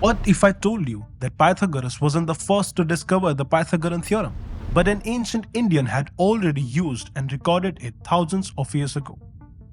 What if I told you that Pythagoras wasn't the first to discover the Pythagorean theorem, but an ancient Indian had already used and recorded it thousands of years ago?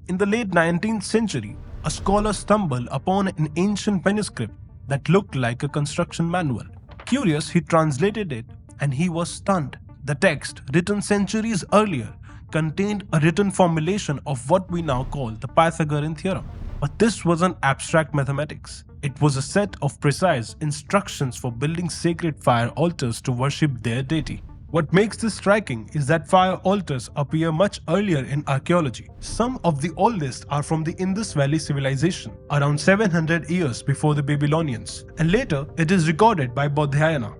In the late 19th century, a scholar stumbled upon an ancient manuscript that looked like a construction manual. Curious, he translated it and he was stunned. The text, written centuries earlier, contained a written formulation of what we now call the Pythagorean theorem. But this wasn't abstract mathematics. It was a set of precise instructions for building sacred fire altars to worship their deity. What makes this striking is that fire altars appear much earlier in archaeology. Some of the oldest are from the Indus Valley civilization, around 700 years before the Babylonians, and later it is recorded by Bodhyayana.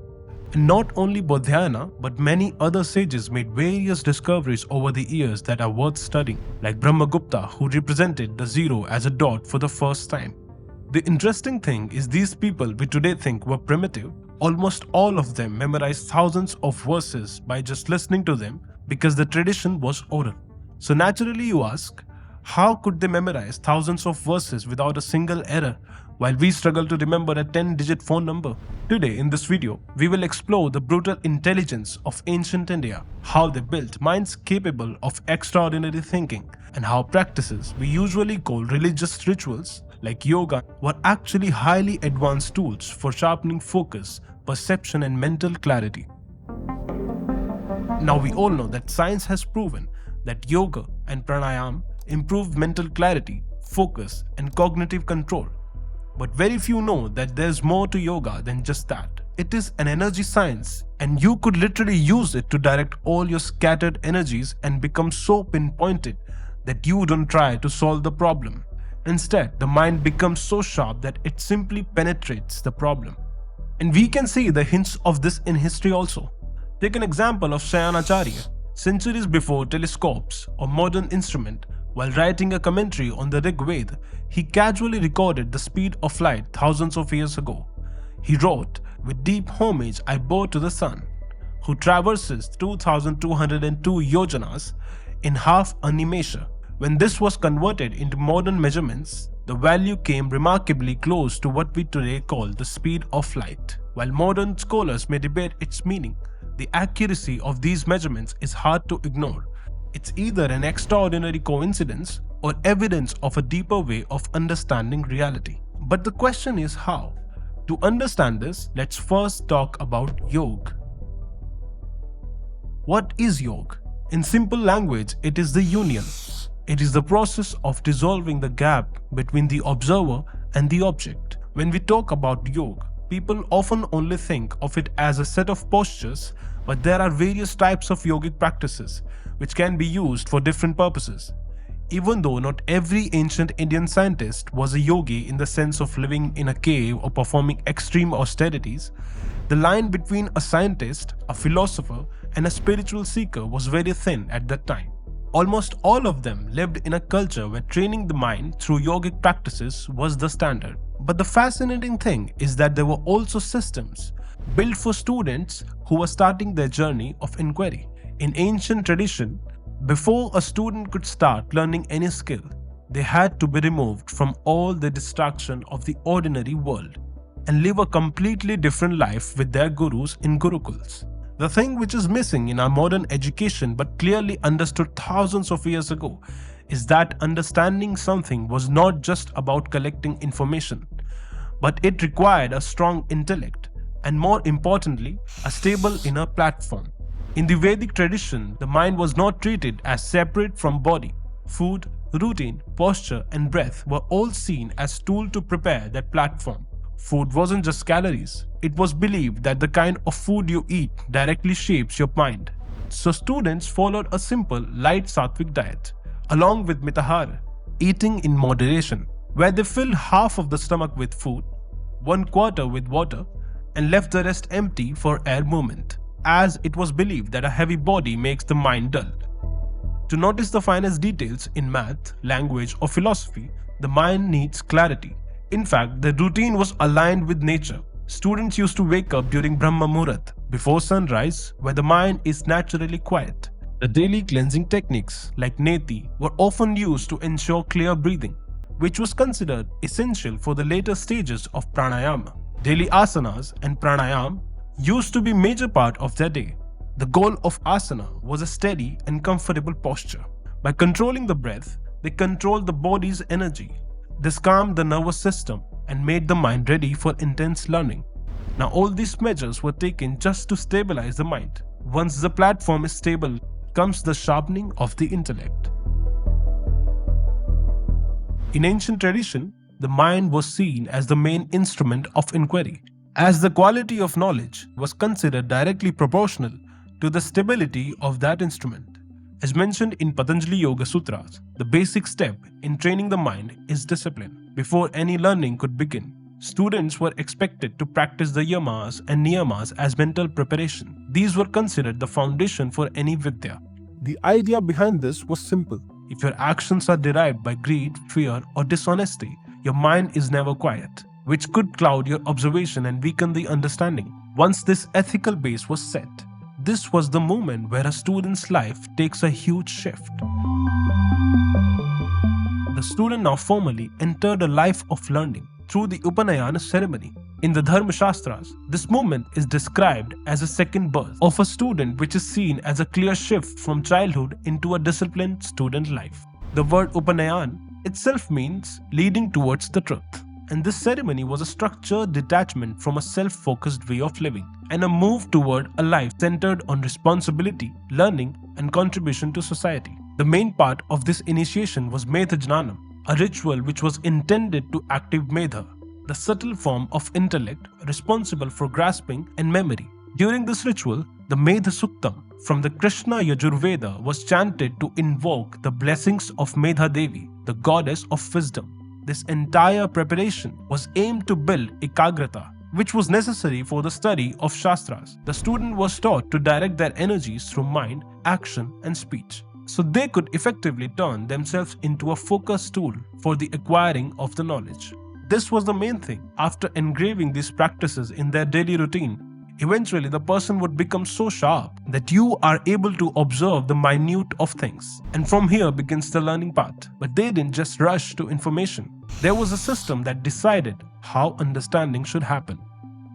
And not only Bodhyayana, but many other sages made various discoveries over the years that are worth studying, like Brahmagupta, who represented the zero as a dot for the first time. The interesting thing is these people we today think were primitive, almost all of them memorized thousands of verses by just listening to them because the tradition was oral. So naturally you ask, how could they memorize thousands of verses without a single error while we struggle to remember a 10-digit phone number? Today in this video, we will explore the brutal intelligence of ancient India, how they built minds capable of extraordinary thinking, and how practices we usually call religious rituals like yoga were actually highly advanced tools for sharpening focus, perception, and mental clarity. Now we all know that science has proven that yoga and pranayama improve mental clarity, focus, and cognitive control. But very few know that there's more to yoga than just that. It is an energy science, and you could literally use it to direct all your scattered energies and become so pinpointed that you don't try to solve the problem. Instead, the mind becomes so sharp that it simply penetrates the problem. And we can see the hints of this in history also. Take an example of Shayanacharya. Centuries before telescopes or modern instrument, while writing a commentary on the Rig Veda, he casually recorded the speed of light thousands of years ago. He wrote, "With deep homage I bow to the sun, who traverses 2202 yojanas in half a nimesha." When this was converted into modern measurements, the value came remarkably close to what we today call the speed of light. While modern scholars may debate its meaning, the accuracy of these measurements is hard to ignore. It's either an extraordinary coincidence or evidence of a deeper way of understanding reality. But the question is how? To understand this, let's first talk about yoga. What is yoga? In simple language, it is the union. It is the process of dissolving the gap between the observer and the object. When we talk about yoga, people often only think of it as a set of postures, but there are various types of yogic practices which can be used for different purposes. Even though not every ancient Indian scientist was a yogi in the sense of living in a cave or performing extreme austerities, the line between a scientist, a philosopher, and a spiritual seeker was very thin at that time. Almost all of them lived in a culture where training the mind through yogic practices was the standard. But the fascinating thing is that there were also systems built for students who were starting their journey of inquiry. In ancient tradition, before a student could start learning any skill, they had to be removed from all the distraction of the ordinary world and live a completely different life with their gurus in gurukuls. The thing which is missing in our modern education but clearly understood thousands of years ago is that understanding something was not just about collecting information, but it required a strong intellect and, more importantly, a stable inner platform. In the Vedic tradition, the mind was not treated as separate from body. Food, routine, posture, and breath were all seen as tools to prepare that platform. Food wasn't just calories. It was believed that the kind of food you eat directly shapes your mind. So students followed a simple, light sattvic diet, along with mitahara, eating in moderation, where they filled half of the stomach with food, 1/4 with water, and left the rest empty for air movement, as it was believed that a heavy body makes the mind dull. To notice the finest details in math, language, or philosophy, the mind needs clarity. In fact, the routine was aligned with nature. Students used to wake up during Brahma Muhurat, before sunrise, where the mind is naturally quiet. The daily cleansing techniques, like neti, were often used to ensure clear breathing, which was considered essential for the later stages of pranayama. Daily asanas and pranayam used to be major part of their day. The goal of asana was a steady and comfortable posture. By controlling the breath, they controlled the body's energy. This calmed the nervous system and made the mind ready for intense learning. Now, all these measures were taken just to stabilize the mind. Once the platform is stable, comes the sharpening of the intellect. In ancient tradition, the mind was seen as the main instrument of inquiry, as the quality of knowledge was considered directly proportional to the stability of that instrument. As mentioned in Patanjali Yoga Sutras, the basic step in training the mind is discipline. Before any learning could begin, students were expected to practice the yamas and niyamas as mental preparation. These were considered the foundation for any vidya. The idea behind this was simple. If your actions are derived by greed, fear, or dishonesty, your mind is never quiet, which could cloud your observation and weaken the understanding. Once this ethical base was set, this was the moment where a student's life takes a huge shift. The student now formally entered a life of learning through the Upanayana ceremony. In the Dharma Shastras, this movement is described as a second birth of a student, which is seen as a clear shift from childhood into a disciplined student life. The word Upanayan itself means leading towards the truth, and this ceremony was a structured detachment from a self-focused way of living and a move toward a life centered on responsibility, learning, and contribution to society. The main part of this initiation was Medha Jnanam, a ritual which was intended to active Medha, the subtle form of intellect responsible for grasping and memory. During this ritual, the Medha Suktam from the Krishna Yajurveda was chanted to invoke the blessings of Medha Devi, the goddess of wisdom. This entire preparation was aimed to build ekagrata, which was necessary for the study of Shastras. The student was taught to direct their energies through mind, action, and speech, so they could effectively turn themselves into a focus tool for the acquiring of the knowledge. This was the main thing. After engraving these practices in their daily routine, eventually the person would become so sharp that you are able to observe the minute of things. And from here begins the learning part. But they didn't just rush to information. There was a system that decided how understanding should happen.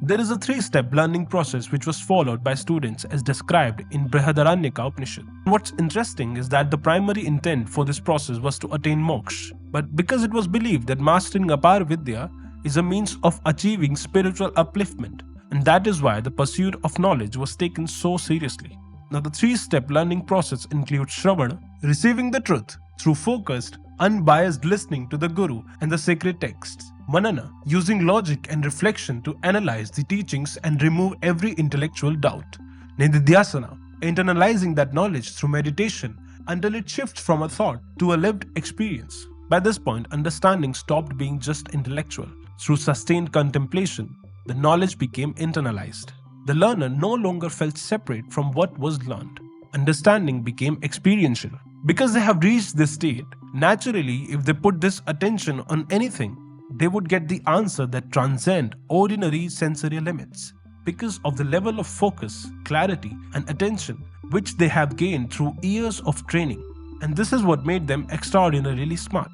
There is a 3-step learning process which was followed by students as described in Brihadaranyaka Upanishad. What's interesting is that the primary intent for this process was to attain moksha, but because it was believed that mastering Apar Vidya is a means of achieving spiritual upliftment, and that is why the pursuit of knowledge was taken so seriously. Now the 3-step learning process includes Shravana, receiving the truth through focused, unbiased listening to the Guru and the sacred texts. Manana, using logic and reflection to analyze the teachings and remove every intellectual doubt. Nididhyasana, internalizing that knowledge through meditation until it shifts from a thought to a lived experience. By this point, understanding stopped being just intellectual. Through sustained contemplation, the knowledge became internalized. The learner no longer felt separate from what was learned. Understanding became experiential. Because they have reached this state, naturally, if they put this attention on anything, they would get the answer that transcend ordinary sensory limits because of the level of focus, clarity, and attention which they have gained through years of training. And this is what made them extraordinarily smart.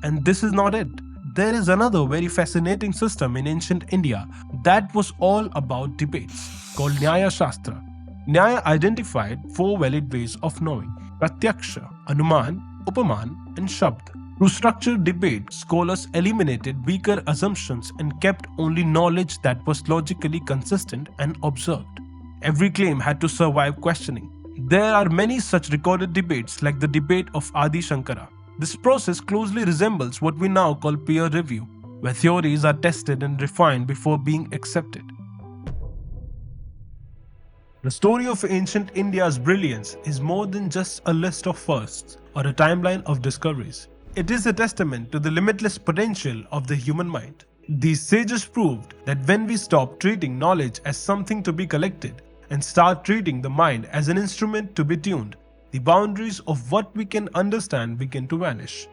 And this is not it. There is another very fascinating system in ancient India that was all about debates called Nyaya Shastra. Nyaya identified 4 valid ways of knowing: Pratyaksha, Anuman, Upaman, and Shabd. Through structured debate, scholars eliminated weaker assumptions and kept only knowledge that was logically consistent and observed. Every claim had to survive questioning. There are many such recorded debates like the debate of Adi Shankara. This process closely resembles what we now call peer review, where theories are tested and refined before being accepted. The story of ancient India's brilliance is more than just a list of firsts or a timeline of discoveries. It is a testament to the limitless potential of the human mind. These sages proved that when we stop treating knowledge as something to be collected and start treating the mind as an instrument to be tuned, the boundaries of what we can understand begin to vanish.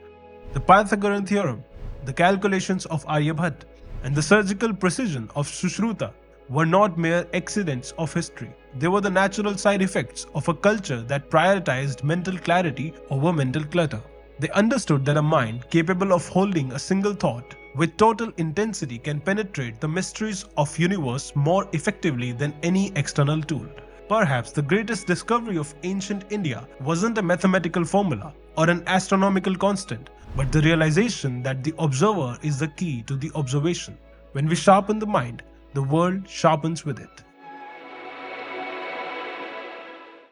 The Pythagorean theorem, the calculations of Aryabhat, and the surgical precision of Sushruta were not mere accidents of history. They were the natural side effects of a culture that prioritized mental clarity over mental clutter. They understood that a mind capable of holding a single thought with total intensity can penetrate the mysteries of universe more effectively than any external tool. Perhaps the greatest discovery of ancient India wasn't a mathematical formula or an astronomical constant, but the realization that the observer is the key to the observation. When we sharpen the mind, the world sharpens with it.